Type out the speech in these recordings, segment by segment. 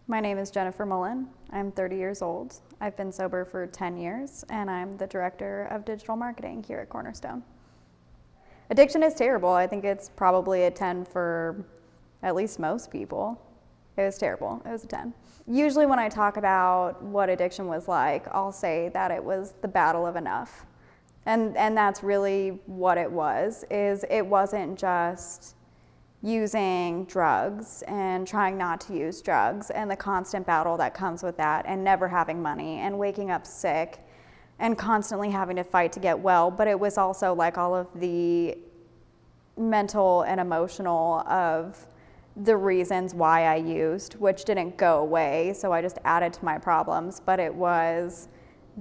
My name is Jennifer Mullin. I'm 30 years old. I've been sober for 10 years, and I'm the director of digital marketing here at Cornerstone. Addiction is terrible. I think it's probably a 10 for at least most people. It was terrible. It was a 10. Usually when I talk about what addiction was like, I'll say that it was the battle of enough. And that's really what it was, is it wasn't just using drugs and trying not to use drugs and the constant battle that comes with that and never having money and waking up sick and constantly having to fight to get well, but it was also like all of the mental and emotional of the reasons why I used, which didn't go away, so I just added to my problems, but it was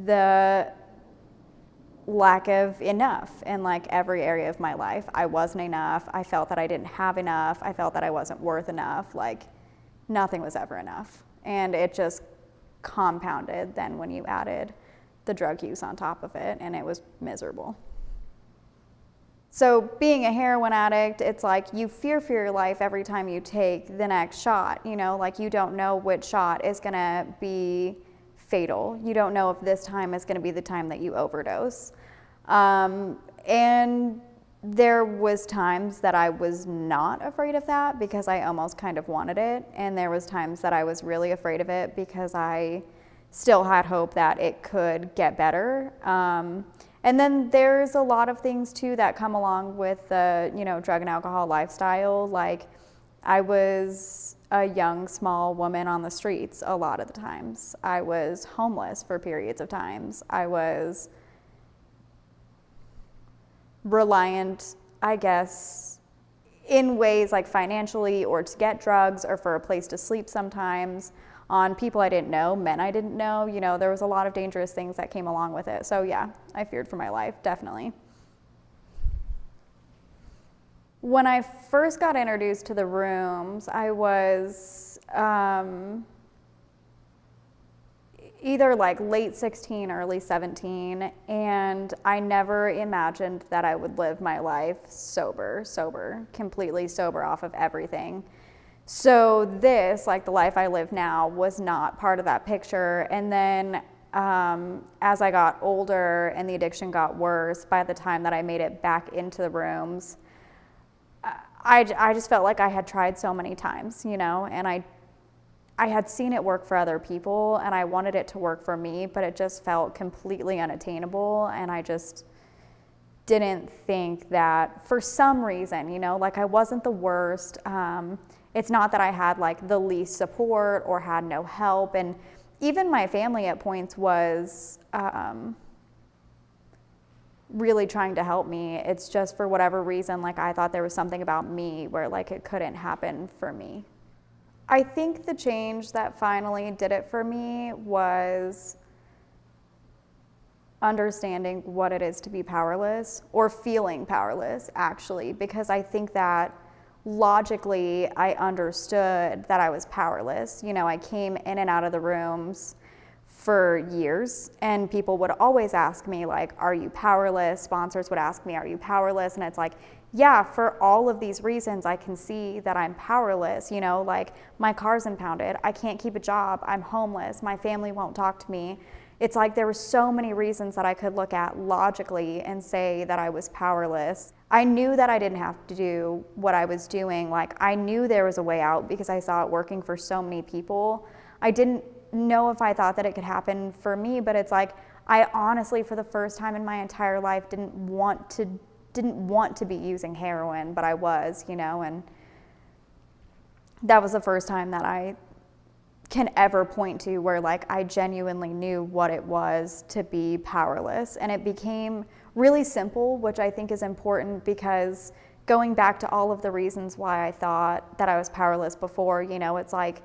the lack of enough in like every area of my life. I wasn't enough. I felt that I didn't have enough. I felt that I wasn't worth enough. Like nothing was ever enough. And it just compounded then when you added the drug use on top of it, and it was miserable. So being a heroin addict, it's like you fear for your life every time you take the next shot, you know, like you don't know which shot is gonna be fatal. You don't know if this time is going to be the time that you overdose. And there was times that I was not afraid of that because I almost kind of wanted it. And there was times that I was really afraid of it because I still had hope that it could get better. And then there's a lot of things too that come along with the, drug and alcohol lifestyle. Like I was a young, small woman on the streets a lot of the times. I was homeless for periods of times. I was reliant, I guess, in ways like financially or to get drugs or for a place to sleep sometimes on people I didn't know, men I didn't know. There was a lot of dangerous things that came along with it. So yeah, I feared for my life, definitely. When I first got introduced to the rooms, I was either like late 16, early 17, and I never imagined that I would live my life sober, completely sober off of everything. So this, like the life I live now, was not part of that picture. And then as I got older and the addiction got worse, by the time that I made it back into the rooms, I just felt like I had tried so many times, and I had seen it work for other people and I wanted it to work for me, but it just felt completely unattainable. And I just didn't think that for some reason, like I wasn't the worst. It's not that I had like the least support or had no help. And even my family at points was really trying to help me. It's just for whatever reason, like I thought there was something about me where like it couldn't happen for me. I think the change that finally did it for me was understanding what it is to be powerless, or feeling powerless actually, because I think that logically I understood that I was powerless. I came in and out of the rooms for years, and people would always ask me like, are you powerless? Sponsors would ask me, are you powerless? And it's like, yeah, for all of these reasons I can see that I'm powerless. Like my car's impounded, I can't keep a job, I'm homeless, my family won't talk to me. It's like there were so many reasons that I could look at logically and say that I was powerless. I knew that I didn't have to do what I was doing. Like I knew there was a way out because I saw it working for so many people. I didn't know if I thought that it could happen for me, but it's like I honestly, for the first time in my entire life, didn't want to be using heroin, but I was, and that was the first time that I can ever point to where like I genuinely knew what it was to be powerless. And it became really simple, which I think is important, because going back to all of the reasons why I thought that I was powerless before, it's like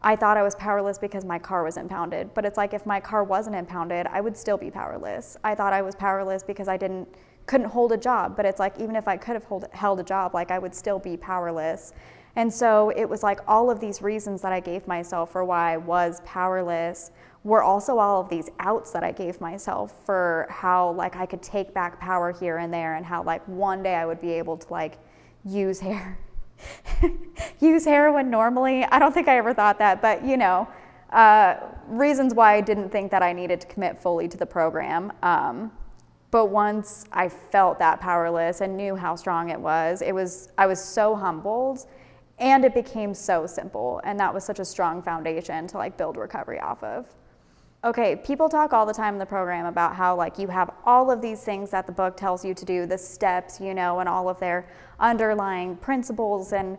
I thought I was powerless because my car was impounded, but it's like if my car wasn't impounded, I would still be powerless. I thought I was powerless because I couldn't hold a job, but it's like even if I could have held a job, like I would still be powerless. And so it was like all of these reasons that I gave myself for why I was powerless were also all of these outs that I gave myself for how like I could take back power here and there, and how like one day I would be able to like use use heroin normally. I don't think I ever thought that, but reasons why I didn't think that I needed to commit fully to the program. But once I felt that powerless and knew how strong it was, I was so humbled, and it became so simple. And that was such a strong foundation to like build recovery off of. Okay, people talk all the time in the program about how like you have all of these things that the book tells you to do, the steps, and all of their underlying principles, and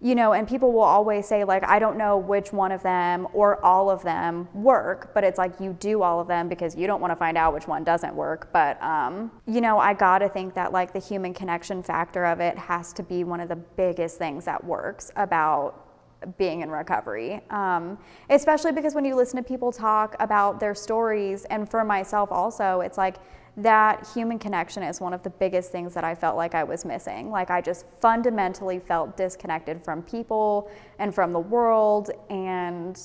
and people will always say like, I don't know which one of them or all of them work, but it's like you do all of them because you don't want to find out which one doesn't work. But I gotta think that like the human connection factor of it has to be one of the biggest things that works about being in recovery, especially because when you listen to people talk about their stories, and for myself also, it's like that human connection is one of the biggest things that I felt like I was missing. Like I just fundamentally felt disconnected from people and from the world, and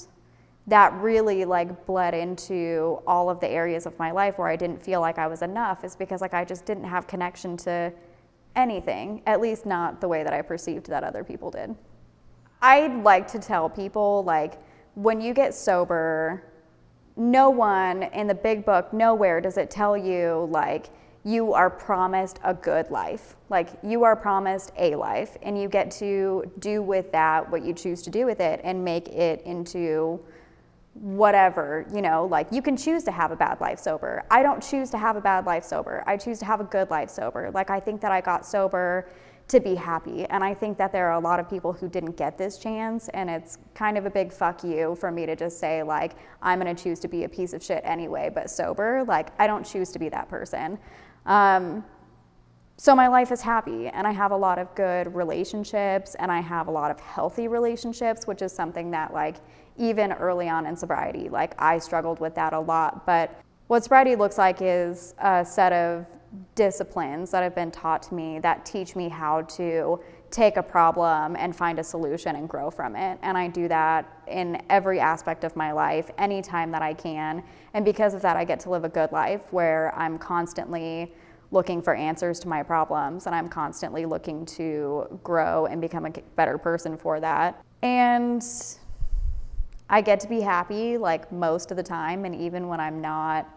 that really like bled into all of the areas of my life where I didn't feel like I was enough, is because like I just didn't have connection to anything, at least not the way that I perceived that other people did. I'd like to tell people, like, when you get sober, no one in the big book, nowhere does it tell you, like, you are promised a good life. Like, you are promised a life, and you get to do with that what you choose to do with it and make it into whatever, like, you can choose to have a bad life sober. I don't choose to have a bad life sober. I choose to have a good life sober. Like, I think that I got sober to be happy. And I think that there are a lot of people who didn't get this chance, and it's kind of a big fuck you for me to just say like, I'm gonna choose to be a piece of shit anyway, but sober. Like, I don't choose to be that person. So my life is happy, and I have a lot of good relationships, and I have a lot of healthy relationships, which is something that like even early on in sobriety, like I struggled with that a lot. But what sobriety looks like is a set of disciplines that have been taught to me that teach me how to take a problem and find a solution and grow from it. And I do that in every aspect of my life, anytime that I can. And because of that, I get to live a good life where I'm constantly looking for answers to my problems, and I'm constantly looking to grow and become a better person for that. And I get to be happy like most of the time, and even when I'm not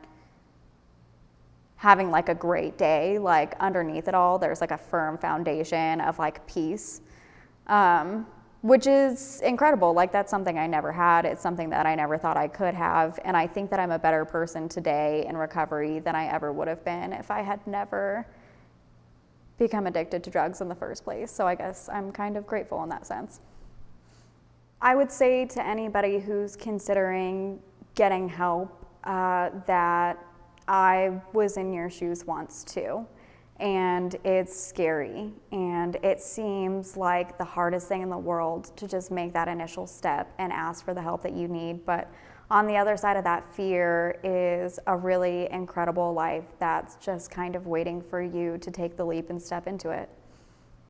having like a great day, like underneath it all, there's like a firm foundation of like peace, which is incredible. Like that's something I never had. It's something that I never thought I could have. And I think that I'm a better person today in recovery than I ever would have been if I had never become addicted to drugs in the first place. So I guess I'm kind of grateful in that sense. I would say to anybody who's considering getting help that I was in your shoes once too, and it's scary, and it seems like the hardest thing in the world to just make that initial step and ask for the help that you need. But on the other side of that fear is a really incredible life that's just kind of waiting for you to take the leap and step into it.